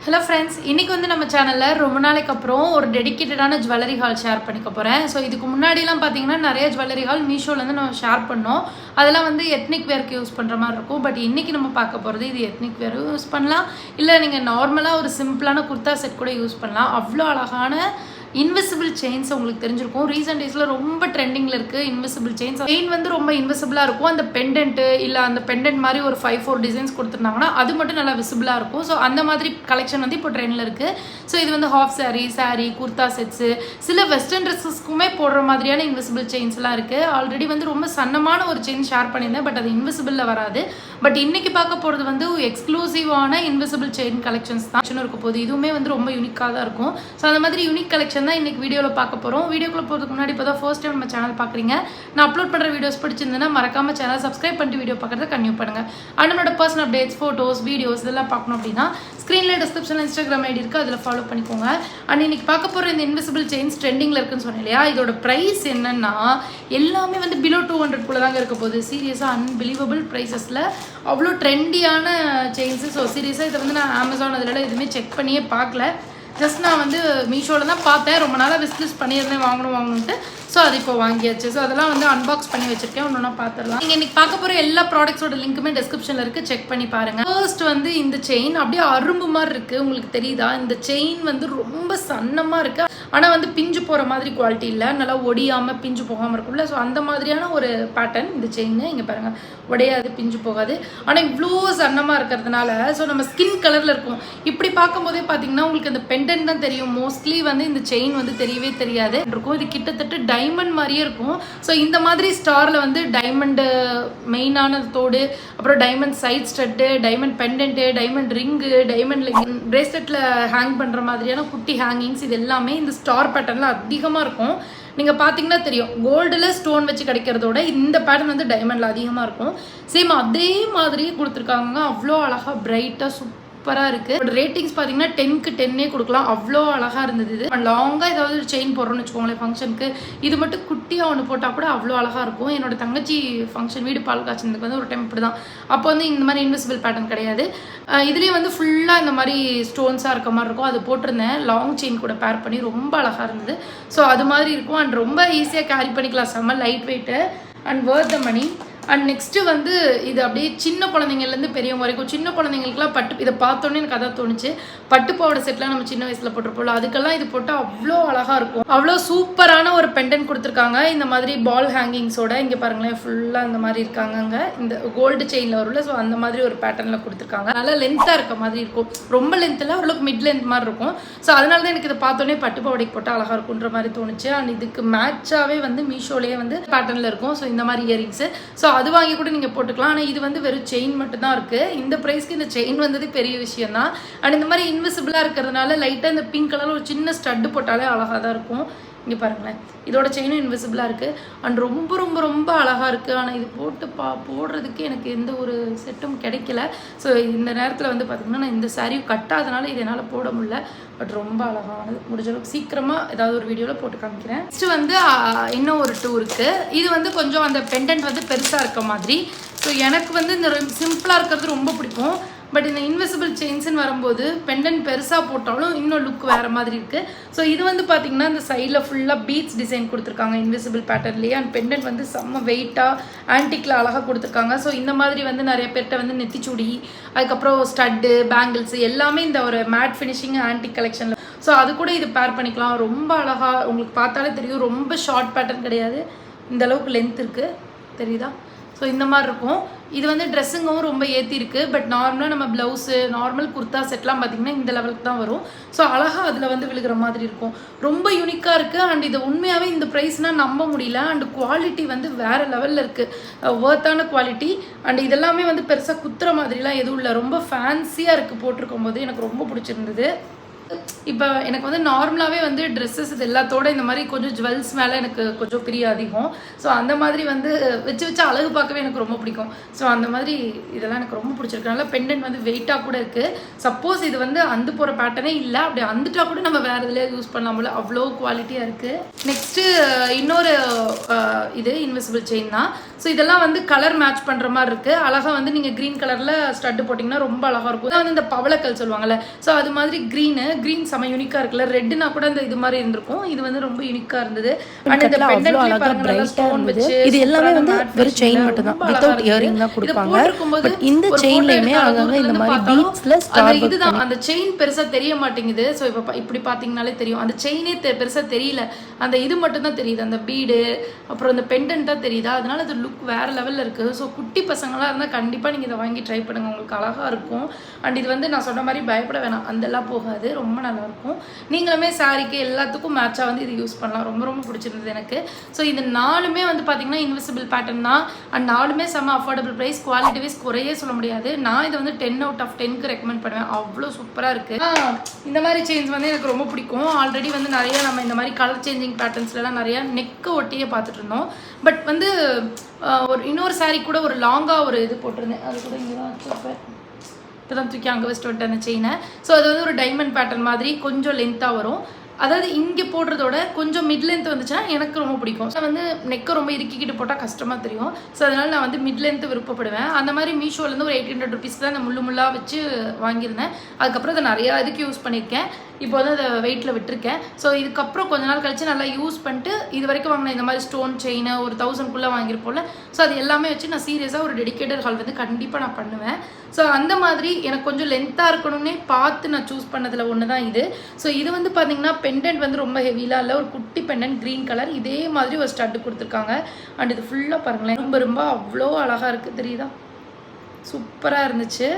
Hello friends, இன்றைக்கி வந்து நம்ம சேனலில் ரொம்ப நாளைக்கு அப்புறம் ஒரு டெடிக்கேட்டடான ஜுவல்லரி ஹால் ஷேர் பண்ணிக்க போகிறேன். ஸோ இதுக்கு முன்னாடிலாம் பார்த்தீங்கன்னா நிறைய ஜுவல்லரி ஹால் மீஷோலேருந்து நம்ம ஷேர் பண்ணோம். அதெல்லாம் வந்து எத்னிக் வேருக்கு யூஸ் பண்ணுற மாதிரி இருக்கும். பட் இன்றைக்கி நம்ம பார்க்க போகிறது இது எத்னிக் வேரும் யூஸ் பண்ணலாம், இல்லை நீங்கள் நார்மலாக ஒரு சிம்பிளான குர்தா செட் கூட யூஸ் பண்ணலாம். அவ்வளோ அழகான இன்விசிபிள் செயின்ஸ் உங்களுக்கு தெரிஞ்சிருக்கும். ரீசெண்ட் டேஸில் ரொம்ப ட்ரெண்டிங்கில் இருக்குது இன்விசிபிள் செயின் வந்து ரொம்ப இன்விசிபிளாக இருக்கும். அந்த பெண்டன்ட்டு இல்லை அந்த பெண்டன்ட் மாதிரி ஒரு 5-4 டிசைன்ஸ் கொடுத்துருந்தாங்கன்னா அது மட்டும் நல்லா விசிபிளாக இருக்கும். ஸோ அந்த மாதிரி கலெக்ஷன் வந்து இப்போ ட்ரெண்டில் இருக்குது. ஸோ இது வந்து ஹாஃப் சாரீ, குர்தா செட்ஸு, சில வெஸ்டர்ன் ட்ரெஸ்ஸஸ்க்குமே போடுற மாதிரியான இன்விசிபிள் செயின்ஸ்லாம் இருக்குது. ஆல்ரெடி வந்து ரொம்ப சன்னமான ஒரு செயின் ஷேர் பண்ணியிருந்தேன், பட் அது இன்விசிபிளில் வராது. பட் இன்றைக்கி பார்க்க போகிறது வந்து எக்ஸ்க்ளூசிவான இன்விசிபிள் செயின் கலெக்ஷன்ஸ் தான் இருக்க போகுது. இதுவுமே வந்து ரொம்ப யூனிக்காக தான் இருக்கும். ஸோ அந்த மாதிரி யூனிக் கலெக்ஷன் தான் இன்னைக்கு வீடியோவில் பார்க்க போகிறோம். வீடியோக்குள்ள போகிறதுக்கு முன்னாடி இப்போ தான் ஃபர்ஸ்ட் டைம் நம்ம சேனல் பார்க்குறீங்க, நான் அப்லோட் பண்ணுற வீடியோஸ் பிடிச்சிருந்தேன்னா மறக்காம சேனல் சப்ஸ்கிரைப் பண்ணிட்டு வீடியோ பார்க்குறத கன்டினியூ பண்ணுங்கள். அண்ணனோட பர்சனல் அப்டேட்ஸ், ஃபோட்டோஸ், வீடியோஸ் இதெல்லாம் பார்க்கணும் அப்படின்னா ஸ்க்ரீனில் டிஸ்கிரிப்ஷனில் இன்ஸ்டாகிராம் ஐடி இருக்குது, அதில் ஃபாலோ பண்ணிக்கோங்க. அண்ட் இன்னைக்கு பார்க்க போகிற இந்த இன்விசிபிள் செயின்ஸ் ட்ரெண்டிங்கில் இருக்குன்னு சொன்னேன் இல்லையா, இதோட ப்ரைஸ் என்னன்னா எல்லாமே வந்து பிலோ 200 தாங்க இருக்க போகுது. சீரியஸாக அன்பிலீவபிள் ப்ரைஸஸில் அவ்வளோ ட்ரெண்டியான செயின்ஸு. ஸோ சீரியஸாக இதை வந்து நான் அமேசான் அதில் எதுவுமே செக் பண்ணியே பார்க்கல. ஜஸ்ட் நான் வந்து மீஷோவில் தான் பார்த்தேன், ரொம்ப நாளாக விஸ்லிஸ்ட் பண்ணியிருந்தேன் வாங்கணுன்ட்டு. ஸோ அது இப்போ வாங்கியாச்சு. ஸோ அதெல்லாம் வந்து அன்பாக்ஸ் பண்ணி வச்சிருக்கேன், ஒன்று பார்த்துடலாம். நீங்கள் இன்றைக்கி பார்க்க போகிற எல்லா ப்ராடக்ட்ஸோட லிங்க்குமே டிஸ்கிரிப்ஷனில் இருக்குது, செக் பண்ணி பாருங்கள். ஃபர்ஸ்ட் வந்து இந்த செயின் அப்படியே அரும்பு மாதிரி இருக்குது, உங்களுக்கு தெரியுதா? இந்த செயின் வந்து ரொம்ப சன்னமாக இருக்குது, ஆனால் வந்து பிஞ்சு போகிற மாதிரி குவாலிட்டி இல்லை, நல்லா ஒடியாமல் பிஞ்சு போகாமல் இருக்கும்ல. ஸோ அந்த மாதிரியான ஒரு பேட்டர்ன் இந்த செயின். இங்கே பாருங்கள், உடையாது, பிஞ்சு போகாது. ஆனால் இவ்வளோ சன்னமாக இருக்கிறதுனால ஸோ நம்ம ஸ்கின் கலரில் இருக்கும். இப்படி பார்க்கும்போதே பார்த்தீங்கன்னா உங்களுக்கு அந்த பெண்டன்ட் தான் தெரியும். மோஸ்ட்லி வந்து இந்த செயின் வந்து தெரியவே தெரியாது இருக்கும். இது கிட்டத்தட்ட டைமண்ட் மாதிரியே இருக்கும். ஸோ இந்த மாதிரி ஸ்டாரில் வந்து டைமண்டு மெயினான தோடு, அப்புறம் diamond side stud, diamond pendant, diamond ring, diamond பிரேஸ்லெட்டில் ஹேங் பண்ணுற மாதிரியான குட்டி ஹேங்கிங்ஸ், இது எல்லாமே இந்த ஸ்டார் பேட்டர்னில் அதிகமாக இருக்கும். நீங்கள் பார்த்தீங்கன்னா தெரியும், கோல்டில் ஸ்டோன் வச்சு கிடைக்கிறதோட இந்த பேட்டர்ன் வந்து டைமண்டில் அதிகமாக இருக்கும். சேம் அதே மாதிரியே கொடுத்துருக்காங்க. அவ்வளோ அழகாக பிரைட்டாக சூப்பராக இருக்குது. பட் ரேட்டிங்ஸ் பார்த்தீங்கன்னா 10க்கு 10 கொடுக்கலாம், அவ்வளோ அழகாக இருந்தது. இது லாங்காக ஏதாவது ஒரு செயின் போடுறோன்னு வச்சுக்கோங்களேன் ஃபங்க்ஷனுக்கு, இது மட்டும் குட்டியாக ஒன்று போட்டால் கூட அவ்வளோ அழகாக இருக்கும். என்னோட தங்கச்சி ஃபங்க்ஷன் வீடு பால் காய்ச்சினதுக்கு வந்து ஒரு டைம் இப்படி தான். அப்போ வந்து இந்த மாதிரி இன்விசிபிள் பேட்டர்ன் கிடையாது, இதுலேயே வந்து ஃபுல்லாக இந்த மாதிரி ஸ்டோன்ஸாக இருக்க மாதிரி இருக்கும். அது போட்டிருந்தேன், லாங் செயின் கூட பேர் பண்ணி ரொம்ப அழகாக இருந்தது. ஸோ அது மாதிரி இருக்கும். அண்ட் ரொம்ப ஈஸியாக கேரி பண்ணிக்கலாம், செம்ம light weight and worth the money. And next வந்து இது அப்படியே சின்ன குழந்தைங்கள்லேருந்து பெரியவங்க வரைக்கும், சின்ன குழந்தைங்களுக்குலாம் பட்டு, இதை பார்த்தோன்னே எனக்கு அதான் தோணுச்சு, பட்டு பாவாடை செட்லாம் நம்ம சின்ன வயசில் போட்டிருப்போம்ல, அதுக்கெல்லாம் இது போட்டால் அவ்வளோ அழகாக இருக்கும். அவ்வளோ சூப்பரான ஒரு பெண்டன்ட் கொடுத்துருக்காங்க இந்த மாதிரி பால் ஹேங்கிங்ஸோட. இங்கே பாருங்களேன், ஃபுல்லாக இந்த மாதிரி இருக்காங்க, இந்த கோல்டு செயினில் வரும்ல. ஸோ அந்த மாதிரி ஒரு பேட்டர்னில் கொடுத்துருக்காங்க. நல்லா லென்த்தாக இருக்க மாதிரி இருக்கும், ரொம்ப லென்த்தில் ஓரளவுக்கு மிட் லென்த் மாதிரி இருக்கும். ஸோ அதனால தான் எனக்கு இதை பார்த்தோன்னே பட்டு பாவாடைக்கு போட்டால் அழகாக இருக்குன்ற மாதிரி தோணுச்சு. அண்ட் இதுக்கு மேட்சாகவே வந்து மீஷோலேயே வந்து பேட்டர்னில் இருக்கும். ஸோ இந்த மாதிரி இயரிங்ஸு, ஸோ அது வாங்கி கூட நீங்கள் போட்டுக்கலாம். ஆனால் இது வந்து வெறும் செயின் மட்டும்தான் இருக்குது. இந்த ப்ரைஸ்க்கு இந்த செயின் வந்தது பெரிய விஷயம் தான். அண்ட் இந்த மாதிரி இன்விசிபிளாக இருக்கிறதுனால லைட்டாக இந்த பிங்க் கலரில் ஒரு சின்ன ஸ்டட்டு போட்டாலே அழகாக தான் இருக்கும். இங்கே பாருங்களேன், இதோட செயினும் இன்விசிபிளாக இருக்குது அண்ட் ரொம்ப ரொம்ப ரொம்ப அழகாக இருக்குது. ஆனால் இது போட்டு போடுறதுக்கு எனக்கு எந்த ஒரு செட்டும் கிடைக்கல. ஸோ இந்த நேரத்தில் வந்து பார்த்திங்கன்னா நான் இந்த சாரியும் கட்டாதனால இது என்னால் போட முடியல. பட் ரொம்ப அழகானது, முடிஞ்ச அளவுக்கு சீக்கிரமாக ஏதாவது ஒரு வீடியோவில் போட்டு காமிக்கிறேன். நெக்ஸ்ட்டு வந்து இன்னும் ஒரு 2 இருக்குது. இது வந்து கொஞ்சம் அந்த பெண்டன்ட் வந்து பெருசாக இருக்க மாதிரி. ஸோ எனக்கு வந்து இந்த சிம்பிளாக இருக்கிறது ரொம்ப பிடிக்கும். பட் இந்த இன்விசிபிள் செயின்ஸ்ன்னு வரும்போது பெண்டன்ட் பெருசாக போட்டாலும் இன்னும் லுக் வேறு மாதிரி இருக்குது. ஸோ இது வந்து பார்த்திங்கன்னா இந்த சைடில் ஃபுல்லாக பீட்ஸ் டிசைன் கொடுத்துருக்காங்க இன்விசிபிள் பேட்டர்ன்லேயே. அண்ட் பெண்டன்ட் வந்து செம்ம வெயிட்டாக ஆன்டிக்கில் அழகாக கொடுத்துருக்காங்க. ஸோ இந்த மாதிரி வந்து நிறைய பேர்கிட்ட வந்து நெத்திச்சூடி, அதுக்கப்புறம் ஸ்டட்டு, பேங்கிள்ஸ் எல்லாமே இந்த ஒரு மேட் ஃபினிஷிங் ஆன்டிக் கலெக்ஷனில். ஸோ அது கூட இது பேர் பண்ணிக்கலாம். ரொம்ப அழகாக உங்களுக்கு பார்த்தாலே தெரியும், ரொம்ப ஷார்ட் பேட்டர்ன் கிடையாது, இந்த அளவுக்கு லென்த் இருக்குது, தெரியுதா? ஸோ இந்த மாதிரி இருக்கும். இது வந்து ட்ரெஸ்ஸுங்கவும் ரொம்ப ஏற்றிருக்கு. பட் நார்மலாக நம்ம ப்ளவுஸு, நார்மல் குர்த்தா செட்லாம் பார்த்திங்கன்னா இந்த லெவலுக்கு தான் வரும். ஸோ அழகாக அதில் வந்து விழுகிற மாதிரி இருக்கும். ரொம்ப யூனிக்காக இருக்குது. அண்ட் இது உண்மையாகவே இந்த ப்ரைஸ்னால் நம்ப முடியல. அண்ட் குவாலிட்டி வந்து வேறு லெவலில் இருக்குது, ஒர்த்தான குவாலிட்டி. அண்ட் இதெல்லாமே வந்து பெருசாக குத்துற மாதிரிலாம் எதுவும் இல்லை, ரொம்ப ஃபேன்சியாக இருக்குது. போட்டிருக்கும் போது எனக்கு ரொம்ப பிடிச்சிருந்தது. இப்போ எனக்கு வந்து நார்மலாகவே வந்து ட்ரெஸ்ஸஸ் இது எல்லாத்தோட இந்த மாதிரி கொஞ்சம் ஜுவல்ஸ் மேலே எனக்கு கொஞ்சம் பிரிய அதிகம். ஸோ அந்த மாதிரி வந்து வச்சு வச்சு அழகு பார்க்கவே எனக்கு ரொம்ப பிடிக்கும். ஸோ அந்த மாதிரி இதெல்லாம் எனக்கு ரொம்ப பிடிச்சிருக்கு. அதனால பெண்டன்ட் வந்து வெயிட்டாக கூட இருக்குது. சப்போஸ் இது வந்து அந்து போகிற பேட்டர்னே இல்லை, அப்படி அந்துட்டா கூட நம்ம வேறு இதில் யூஸ் பண்ணலாம்ல, அவ்வளோ குவாலிட்டியாக இருக்குது. நெக்ஸ்ட்டு இன்னொரு இது இன்விசிபிள் செயின் தான். ஸோ இதெல்லாம் வந்து கலர் மேட்ச் பண்ணுற மாதிரி இருக்குது. அழகாக வந்து நீங்கள் க்ரீன் கலரில் ஸ்டட்டு போட்டிங்கன்னா ரொம்ப அழகாக இருக்கும். அதான் வந்து இந்த பவளக்கல் சொல்லுவாங்கள்ல, ஸோ அது மாதிரி க்ரீன் செம யூனிக்காக இருக்குல்ல. ரெட்டுனா கூட இந்த இது மாதிரி இருந்திருக்கும், இது வந்து ரொம்ப யூனிக்காக இருந்தது. அண்ட் இந்த பெண்டன்ட்ல பாருங்க ஸ்டோன் வச்சு இது எல்லாமே வந்து வெறும் செயின் மட்டும் தான், வித்தவுட் இயரிங் தான் கொடுப்பாங்க. பட் இந்த செயின்லயுமே அங்கங்க இந்த மாதிரி பீட்ஸ்ல ஸ்டார் இதுதான் அந்த செயின் பெருசா தெரிய மாட்டேங்குது. ஸோ இப்போ இப்படி பார்த்தீங்கனாலே தெரியும், அந்த செயினே பெருசா தெரியல, அந்த இது மட்டும் தான் தெரியுது, அந்த பீடு அப்புறம் இந்த பெண்டன்ட் தான் தெரியுதா. அதனால அது லுக் வேற லெவலில் இருக்குது. ஸோ குட்டி பசங்களாக இருந்தால் கண்டிப்பாக நீங்கள் இதை வாங்கி ட்ரை பண்ணுங்கள், உங்களுக்கு அழகாக இருக்கும். அண்ட் இது வந்து நான் சொன்ன மாதிரி பயப்பட வேணாம், அதெல்லாம் போகாது, ரொம்ப நல்லாயிருக்கும். நீங்களுமே சாரிக்கு எல்லாத்துக்கும் மேட்சாக வந்து இது யூஸ் பண்ணலாம். ரொம்ப ரொம்ப பிடிச்சிருந்தது எனக்கு. ஸோ இது 4மே வந்து பார்த்தீங்கன்னா இன்விசிபிள் பேட்டர்ன் தான். அண்ட் 4மே செம்ம அஃபோர்டபுள் ப்ரைஸ், குவாலிட்டி வைஸ் குறையே சொல்ல முடியாது. நான் இதை வந்து 10 out of 10க்கு ரெக்கமெண்ட் பண்ணுவேன், அவ்வளோ சூப்பராக இருக்குது. இந்த மாதிரி செயின்ஸ் வந்து எனக்கு ரொம்ப பிடிக்கும். ஆல்ரெடி வந்து நிறைய நம்ம இந்த மாதிரி கலர் சேஞ்சிங் பேட்டர்ன்ஸ்லாம் நிறையா நெக்கை ஒட்டியே பார்த்துட்டு இருந்தோம். பட் வந்து ஒரு இன்னொரு சாரீ கூட ஒரு லாங்காக ஒரு இது போட்டிருந்தேன், அது கூட இங்கே தான் வச்சுருப்பேன், இப்போ தான் தூக்கி அங்கே வச்சுட்டு வந்துட்டேன் அந்த செயினை. ஸோ அது வந்து ஒரு டைமண்ட் பேட்டர்ன் மாதிரி கொஞ்சம் லென்த்தாக வரும். அதாவது இங்கே போடுறதோட கொஞ்சம் மிட் லென்த் வந்துச்சுன்னா எனக்கு ரொம்ப பிடிக்கும். ஸோ வந்து நெக்கை ரொம்ப இறுக்கிக்கிட்டு போட்டால் கஷ்டமாக தெரியும். ஸோ அதனால் நான் வந்து மிட் லென்த்து விருப்பப்படுவேன். அந்த மாதிரி மீஷோலேருந்து ஒரு 800 rupees தான் அந்த முள்ளாக வச்சு வாங்கியிருந்தேன். அதுக்கப்புறம் அதை நிறையா இதுக்கு யூஸ் பண்ணியிருக்கேன். இப்போ வந்து அதை வெயிட்டில் விட்டுருக்கேன். ஸோ இதுக்கப்புறம் கொஞ்ச நாள் கழிச்சு நல்லா யூஸ் பண்ணிட்டு இது வரைக்கும் வாங்கின இந்த மாதிரி ஸ்டோன் செயினை ஒரு 1000க்குள்ளே வாங்கியிருப்போம்ல, ஸோ அது எல்லாமே வச்சு நான் சீரியஸாக ஒரு டெடிக்கேட்டட் ஹால் வந்து கண்டிப்பாக நான் பண்ணுவேன். ஸோ அந்த மாதிரி எனக்கு கொஞ்சம் லென்த்தாக இருக்கணும்னே பார்த்து நான் சூஸ் பண்ணதில் ஒன்று தான் இது. ஸோ இது வந்து பார்த்தீங்கன்னா பெண்டன்ட் வந்து ரொம்ப ஹெவிலாம் இல்லை, ஒரு குட்டி பெண்டன்ட் க்ரீன் கலர், இதே மாதிரி ஒரு ஸ்டட்டு கொடுத்துருக்காங்க. அண்ட் இது ஃபுல்லாக பாருங்களேன், ரொம்ப அவ்வளோ அழகாக இருக்குது, தெரியுதா, சூப்பராக இருந்துச்சு.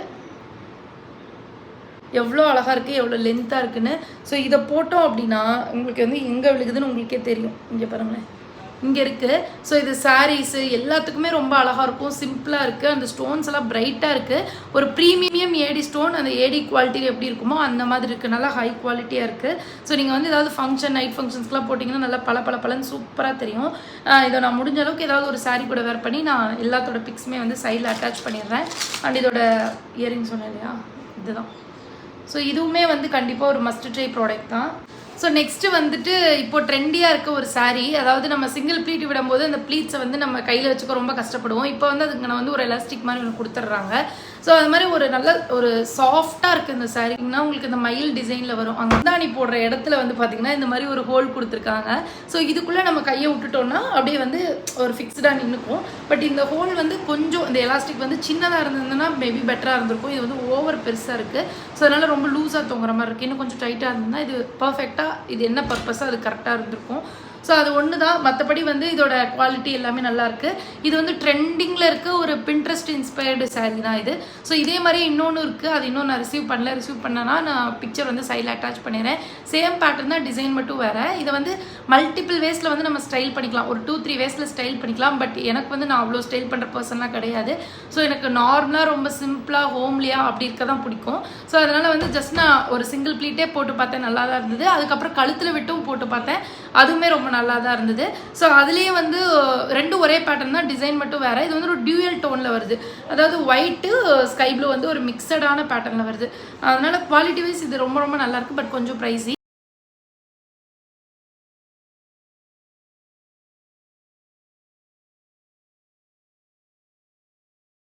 எவ்வளோ அழகாக இருக்குது, எவ்வளோ லென்த்தாக இருக்குன்னு. ஸோ இதை போட்டோம் அப்படின்னா உங்களுக்கு வந்து எங்கே விழுகுதுன்னு உங்களுக்கே தெரியும். இங்கே பாருங்களேன், இங்கே இருக்குது. ஸோ இது சாரீஸு எல்லாத்துக்குமே ரொம்ப அழகாக இருக்கும், சிம்பிளாக இருக்குது. அந்த ஸ்டோன்ஸ் எல்லாம் பிரைட்டாக இருக்குது, ஒரு ப்ரீமியம் ஏடி ஸ்டோன், அந்த ஏடி குவாலிட்டி எப்படி இருக்குமோ அந்த மாதிரி இருக்குது, நல்லா ஹை குவாலிட்டியாக இருக்குது. ஸோ நீங்கள் வந்து ஏதாவது ஃபங்க்ஷன் நைட் ஃபங்க்ஷன்ஸ்க்குலாம் போட்டிங்கன்னா நல்லா பலன்னு சூப்பராக தெரியும். இதை நான் முடிஞ்ச அளவுக்கு ஏதாவது ஒரு சாரீ கூட வேர் பண்ணி நான் எல்லாத்தோட பிக்ஸுமே வந்து சைடில் அட்டாச் பண்ணிடுறேன். அண்ட் இதோட இயரிங் சொன்னேன் இல்லையா, இதுதான். ஸோ இதுவுமே வந்து கண்டிப்பாக ஒரு மஸ்ட் ட்ரை ப்ராடக்ட் தான். ஸோ நெக்ஸ்ட்டு வந்துட்டு இப்போ ட்ரெண்டியாக இருக்க ஒரு சாரீ, அதாவது நம்ம சிங்கிள் ப்ளீட் விடும்போது அந்த ப்ளீட்ஸை வந்து நம்ம கையில் வச்சுக்க ரொம்ப கஷ்டப்படுவோம். இப்போ வந்து அதுக்கு நான் வந்து ஒரு எலாஸ்டிக் மாதிரி ஒன்று கொடுத்துட்றாங்க. ஸோ அது மாதிரி ஒரு நல்ல ஒரு சாஃப்டாக இருக்குது இந்த சாரீங்கன்னா. உங்களுக்கு இந்த மயில் டிசைனில் வரும், அங்கே முந்தானி போடுற இடத்துல வந்து பார்த்திங்கன்னா இந்த மாதிரி ஒரு ஹோல் கொடுத்துருக்காங்க. ஸோ இதுக்குள்ளே நம்ம கையை விட்டுட்டோம்னா அப்படியே வந்து ஒரு ஃபிக்ஸ்டாக நின்றுக்கும். பட் இந்த ஹோல் வந்து கொஞ்சம் இந்த எலாஸ்டிக் வந்து சின்னதாக இருந்ததுன்னா மேபி பெட்டராக இருந்திருக்கும். இது வந்து ஓவர் பெருசாக இருக்குது. ஸோ அதனால் ரொம்ப லூஸாக தொங்குற மாதிரி இருக்குது. இன்னும் கொஞ்சம் டைட்டாக இருந்ததுன்னா இது பர்ஃபெக்டாக இது என்ன பர்பஸாக அது கரெக்டாக இருந்திருக்கும். ஸோ அது ஒன்று தான், மற்றபடி வந்து இதோட குவாலிட்டி எல்லாமே நல்லாயிருக்கு. இது வந்து ட்ரெண்டிங்கில் இருக்க ஒரு பின்ட்ரெஸ்ட் இன்ஸ்பயர்டு சாரீ தான் இது. ஸோ இதே மாதிரி இன்னொன்று இருக்குது, அது இன்னும் நான் ரிசீவ் பண்ணேன்னா நான் பிக்சர் வந்து சைடில் அட்டாச் பண்ணிடுறேன். சேம் பேட்டர்ன் தான், டிசைன் மட்டும் வேறு. இதை வந்து மல்டிபிள் வேஸில் வந்து நம்ம ஸ்டைல் பண்ணிக்கலாம், ஒரு 2-3 வேஸில் ஸ்டைல் பண்ணிக்கலாம். பட் எனக்கு வந்து நான் அவ்வளோ ஸ்டைல் பண்ணுற பர்சன்லாம் கிடையாது. ஸோ எனக்கு நார்மலாக ரொம்ப சிம்பிளாக ஹோம்லியாக அப்படி இருக்க தான் பிடிக்கும். ஸோ அதனால் வந்து ஜஸ்ட் நான் ஒரு சிங்கிள் ப்ளீட்டே போட்டு பார்த்தேன், நல்லா தான் இருந்தது. அதுக்கப்புறம் கழுத்தில் விட்டும் போட்டு பார்த்தேன், அதுவுமே ரொம்ப நல்லா தான் இருந்தது. ஸோ அதுலேயே வந்து ரெண்டும் ஒரே பேட்டர்ன் தான், டிசைன் மட்டும் வேறு. இது வந்து ஒரு டியூயல் டோனில் வருது, அதாவது ஒயிட்டு ஸ்கை ப்ளூ வந்து ஒரு மிக்சடான பேட்டர்னில் வருது. அதனால் குவாலிட்டி வைஸ் இது ரொம்ப நல்லாயிருக்கு. பட் கொஞ்சம் ப்ரைஸி.